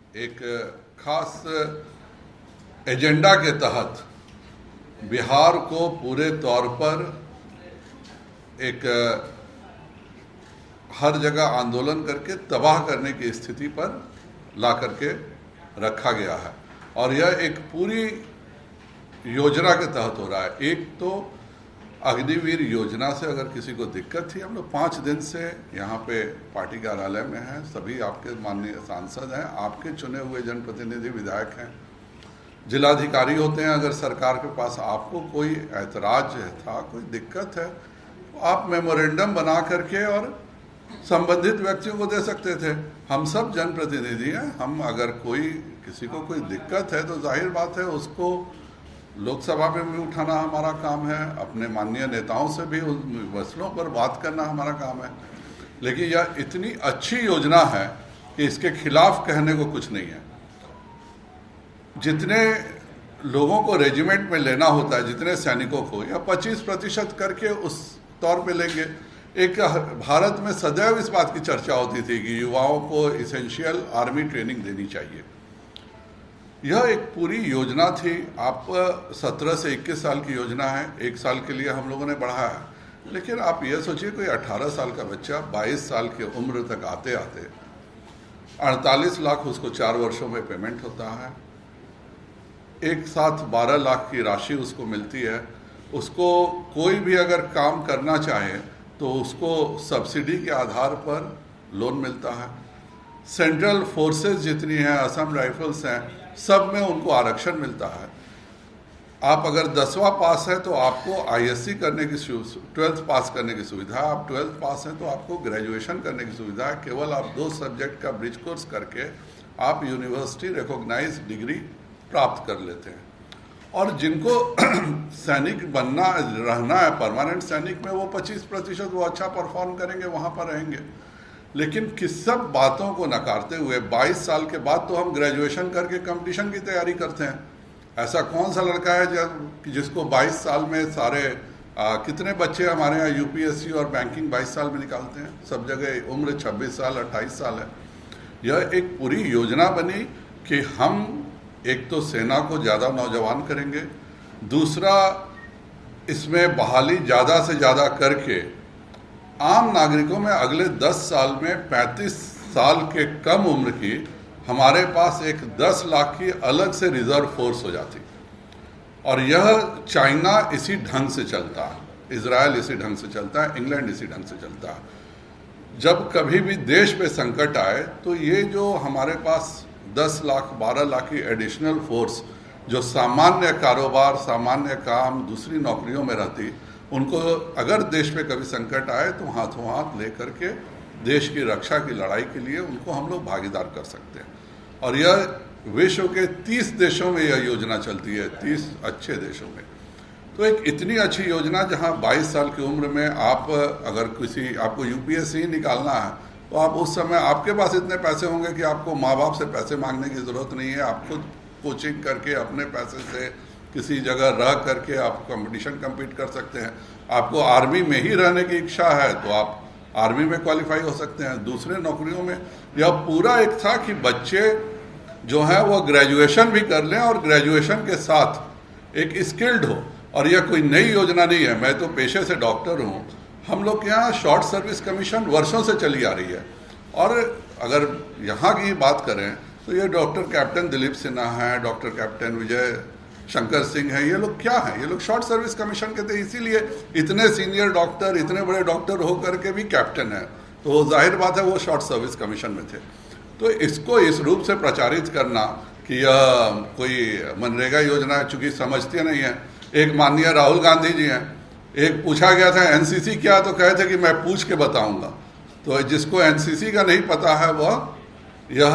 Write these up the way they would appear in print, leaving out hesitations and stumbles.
एक खास एजेंडा के तहत बिहार को पूरे तौर पर एक हर जगह आंदोलन करके तबाह करने की स्थिति पर ला करके रखा गया है। और यह एक पूरी योजना के तहत हो रहा है। एक तो अग्निवीर योजना से अगर किसी को दिक्कत थी, हम लोग 5 दिन से यहाँ पे पार्टी कार्यालय में हैं, सभी आपके माननीय सांसद हैं, आपके चुने हुए जनप्रतिनिधि विधायक हैं, जिलाधिकारी होते हैं। अगर सरकार के पास आपको कोई ऐतराज था, कोई दिक्कत है, तो आप मेमोरेंडम बना करके और संबंधित व्यक्तियों को दे सकते थे। हम सब जनप्रतिनिधि हैं, हम अगर किसी को कोई दिक्कत है तो जाहिर बात है उसको लोकसभा में भी उठाना हमारा काम है, अपने माननीय नेताओं से भी उन मसलों पर बात करना हमारा काम है। लेकिन यह इतनी अच्छी योजना है कि इसके खिलाफ कहने को कुछ नहीं है। जितने लोगों को रेजिमेंट में लेना होता है, जितने सैनिकों को, या 25% करके उस तौर पे लेंगे। एक भारत में सदैव इस बात की चर्चा होती थी कि युवाओं को इसेंशियल आर्मी ट्रेनिंग देनी चाहिए। यह एक पूरी योजना थी। आप 17 से 21 साल की योजना है, 1 साल के लिए हम लोगों ने बढ़ाया है। लेकिन आप ये सोचिए, कोई 18 साल का बच्चा 22 साल की उम्र तक आते आते 48 लाख उसको 4 वर्षों में पेमेंट होता है। एक साथ 12 लाख की राशि उसको मिलती है। उसको कोई भी अगर काम करना चाहे तो उसको सब्सिडी के आधार पर लोन मिलता है। सेंट्रल फोर्सेस जितनी हैं, असम राइफल्स हैं, सब में उनको आरक्षण मिलता है। आप अगर 10वां पास है तो आपको आईएससी करने की 12th पास करने की सुविधा है। आप 12th पास हैं तो आपको ग्रेजुएशन करने की सुविधा है। केवल आप 2 सब्जेक्ट का ब्रिज कोर्स करके आप यूनिवर्सिटी रिकॉग्नाइज डिग्री प्राप्त कर लेते हैं। और जिनको सैनिक बनना रहना है, परमानेंट सैनिक में, वो 25% वो अच्छा परफॉर्म करेंगे, वहाँ पर रहेंगे। लेकिन किस सब बातों को नकारते हुए 22 साल के बाद तो हम ग्रेजुएशन करके कंपटीशन की तैयारी करते हैं। ऐसा कौन सा लड़का है जिसको 22 साल में सारे कितने बच्चे हमारे यहाँ यूपीएससी और बैंकिंग 22 साल में निकालते हैं। सब जगह उम्र 26 साल 28 साल है। यह एक पूरी योजना बनी कि हम एक तो सेना को ज़्यादा नौजवान करेंगे, दूसरा इसमें बहाली ज़्यादा से ज़्यादा करके आम नागरिकों में अगले 10 साल में 35 साल के कम उम्र की हमारे पास एक 10 लाख की अलग से रिजर्व फोर्स हो जाती। और यह चाइना इसी ढंग से चलता है, इजराइल इसी ढंग से चलता है, इंग्लैंड इसी ढंग से चलता है। जब कभी भी देश पे संकट आए तो ये जो हमारे पास 10 लाख 12 लाख की एडिशनल फोर्स जो सामान्य कारोबार, सामान्य काम, दूसरी नौकरियों में रहती, उनको अगर देश पे कभी संकट आए तो हाथों हाथ ले करके देश की रक्षा की लड़ाई के लिए उनको हम लोग भागीदार कर सकते हैं। और यह विश्व के 30 देशों में यह योजना चलती है, 30 अच्छे देशों में। तो एक इतनी अच्छी योजना जहां 22 साल की उम्र में आप अगर आपको यूपीएससी निकालना है तो आप उस समय आपके पास इतने पैसे होंगे कि आपको माँ बाप से पैसे मांगने की ज़रूरत नहीं है। आप खुद कोचिंग करके अपने पैसे से किसी जगह रह करके आप कंपटीशन कम्पीट कर सकते हैं। आपको आर्मी में ही रहने की इच्छा है तो आप आर्मी में क्वालिफाई हो सकते हैं। दूसरे नौकरियों में यह पूरा एक था कि बच्चे जो हैं वो ग्रेजुएशन भी कर लें और ग्रेजुएशन के साथ एक स्किल्ड हो। और यह कोई नई योजना नहीं है। मैं तो पेशे से डॉक्टर हूँ। हम लोग के यहाँ शॉर्ट सर्विस कमीशन वर्षों से चली आ रही है। और अगर यहाँ की बात करें तो ये डॉक्टर कैप्टन दिलीप सिन्हा हैं, डॉक्टर कैप्टन विजय शंकर सिंह हैं, ये लोग क्या हैं? ये लोग शॉर्ट सर्विस कमीशन के थे, इसीलिए इतने सीनियर डॉक्टर, इतने बड़े डॉक्टर होकर के भी कैप्टन हैं। तो जाहिर बात है वो शॉर्ट सर्विस कमीशन में थे। तो इसको इस रूप से प्रचारित करना कि यह कोई मनरेगा योजना है, चूंकि समझते नहीं है। एक माननीय राहुल गांधी जी हैं, एक पूछा गया था एनसीसी क्या, तो कहे थे कि मैं पूछ के बताऊंगा। तो जिसको एनसीसी का नहीं पता है वह यह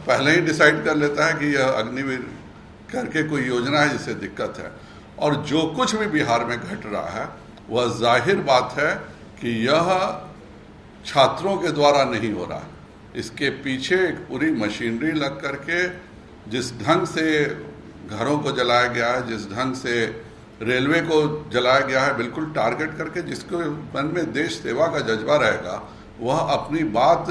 पहले ही डिसाइड कर लेता है कि यह अग्निवीर करके कोई योजना है जिससे दिक्कत है। और जो कुछ भी बिहार में घट रहा है वह जाहिर बात है कि यह छात्रों के द्वारा नहीं हो रहा है। इसके पीछे एक पूरी मशीनरी लग करके जिस ढंग से घरों को जलाया गया है, जिस ढंग से रेलवे को जलाया गया है, बिल्कुल टारगेट करके, जिसको मन में देश सेवा का जज्बा रहेगा वह अपनी बात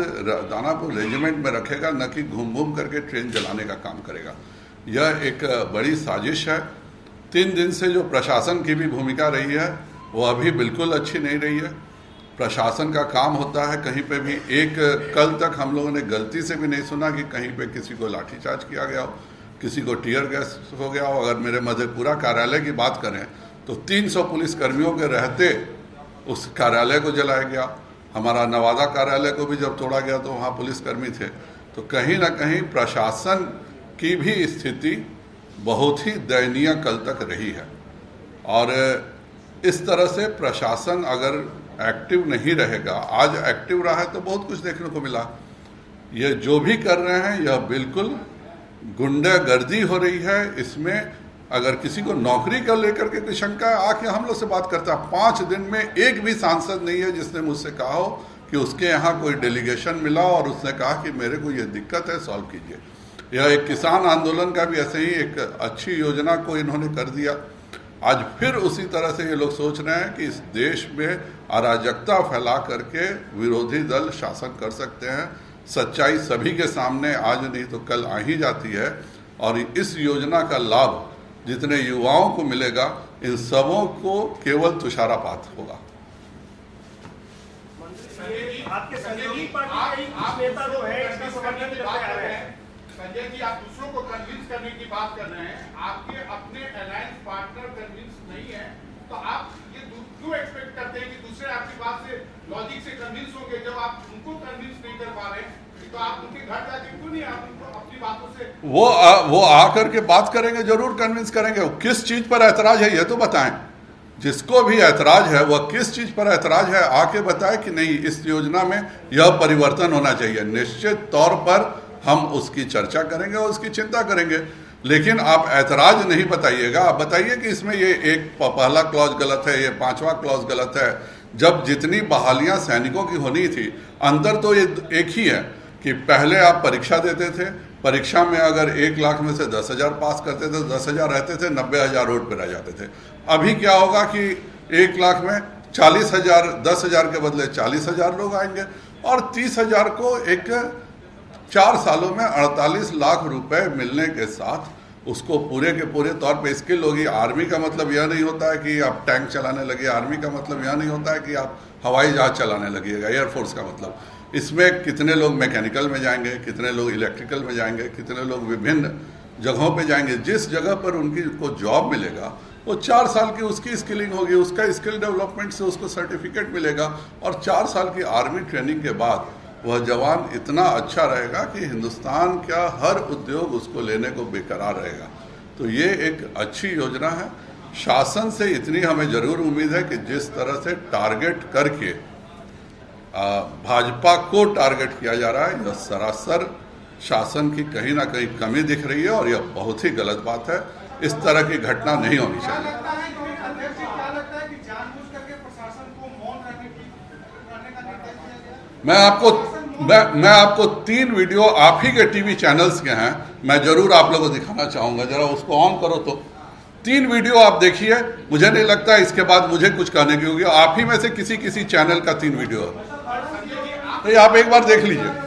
दानापुर रेजिमेंट में रखेगा, न कि घूम घूम करके ट्रेन जलाने का काम करेगा। यह एक बड़ी साजिश है। 3 दिन से जो प्रशासन की भी भूमिका रही है वो अभी बिल्कुल अच्छी नहीं रही है। प्रशासन का काम होता है कहीं पे भी, एक कल तक हम लोगों ने गलती से भी नहीं सुना कि कहीं पे किसी को लाठीचार्ज किया गया हो, किसी को टीयर गैस हो गया हो। अगर मेरे मधेपुरा कार्यालय की बात करें तो 300 पुलिस कर्मियों के रहते उस कार्यालय को जलाया गया। हमारा नवादा कार्यालय को भी जब तोड़ा गया तो वहाँ पुलिसकर्मी थे। तो कहीं ना कहीं प्रशासन की भी स्थिति बहुत ही दयनीय कल तक रही है। और इस तरह से प्रशासन अगर एक्टिव नहीं रहेगा, आज एक्टिव रहा है तो बहुत कुछ देखने को मिला। ये जो भी कर रहे हैं यह बिल्कुल गुंडागर्दी हो रही है। इसमें अगर किसी को नौकरी को लेकर के कोई शंका है, आके हम लोग से बात करता है। 5 दिन में एक भी सांसद नहीं है जिसने मुझसे कहा हो कि उसके यहाँ कोई डेलीगेशन मिला और उसने कहा कि मेरे को ये दिक्कत है, सॉल्व कीजिए। यह एक किसान आंदोलन का भी ऐसे ही एक अच्छी योजना को इन्होंने कर दिया। आज फिर उसी तरह से ये लोग सोच रहे हैं कि इस देश में अराजकता फैला करके विरोधी दल शासन कर सकते हैं। सच्चाई सभी के सामने आज नहीं तो कल आ ही जाती है। और इस योजना का लाभ जितने युवाओं को मिलेगा, इन सबों को केवल तुषारापात होगा। आपके सहयोगी पार्टी के कुछ नेता जो है इसका समर्थन करते आ रहे हैं। संजय जी, आप दूसरों को कन्विंस करने की बात कर रहे हैं, आपके अपने अलायंस पार्टनर कन्विंस नहीं है, तो आप ये क्यों एक्सपेक्ट करते हैं कि दूसरे आपकी बात से लॉजिक से कन्विंस होंगे? जब आप उनको कन्विंस नहीं कर पा रहे तो आप उनके घर जाके क्यों नहीं आप उनको अपनी बातों से वो आकर के बात करेंगे, जरूर कन्विंस करेंगे। वो किस चीज पर ऐतराज है ये तो बताएं। जिसको भी ऐतराज है वह किस चीज पर ऐतराज है आके बताए कि नहीं इस योजना में यह परिवर्तन होना चाहिए। निश्चित तौर पर हम उसकी चर्चा करेंगे और उसकी चिंता करेंगे, लेकिन आप ऐतराज नहीं बताइएगा। आप बताइए कि इसमें ये एक पहला क्लॉज गलत है, ये 5वां क्लॉज गलत है। जब जितनी बहालियां सैनिकों की होनी थी, अंतर तो ये एक ही है कि पहले आप परीक्षा देते थे, परीक्षा में अगर 1 लाख में से 10,000 पास करते थे, 10,000 रहते थे, 90,000 रोड पर रह जाते थे। अभी क्या होगा कि 1 लाख में 40,000, 10,000 के बदले 40,000 लोग आएंगे और 30,000 को एक 4 सालों में 48 लाख रुपए मिलने के साथ उसको पूरे के पूरे तौर पे स्किल होगी। आर्मी का मतलब यह नहीं होता है कि आप टैंक चलाने लगे, आर्मी का मतलब यह नहीं होता है कि आप हवाई जहाज चलाने लगिएगा। एयरफोर्स का मतलब इसमें कितने लोग मैकेनिकल में जाएंगे, कितने लोग इलेक्ट्रिकल में जाएंगे, कितने लोग विभिन्न जगहों पे जाएंगे। जिस जगह पर उनकी को जॉब मिलेगा वो 4 साल की उसकी स्किलिंग होगी, उसका स्किल डेवलपमेंट से उसको सर्टिफिकेट मिलेगा और 4 साल की आर्मी ट्रेनिंग के बाद वह जवान इतना अच्छा रहेगा कि हिंदुस्तान का हर उद्योग उसको लेने को बेकरार रहेगा। तो ये एक अच्छी योजना है। शासन से इतनी हमें जरूर उम्मीद है कि जिस तरह से टारगेट करके भाजपा को टारगेट किया जा रहा है, यह सरासर शासन की कहीं ना कहीं कमी दिख रही है और यह बहुत ही गलत बात है। इस तरह की घटना नहीं होनी चाहिए। मैं आपको 3 वीडियो आप ही के टीवी चैनल्स के हैं, मैं जरूर आप लोगों को दिखाना चाहूंगा। जरा उसको ऑन करो तो 3 वीडियो आप देखिए। मुझे नहीं लगता इसके बाद मुझे कुछ कहने की होगी। आप ही में से किसी चैनल का 3 वीडियो है, तो आप एक बार देख लीजिए।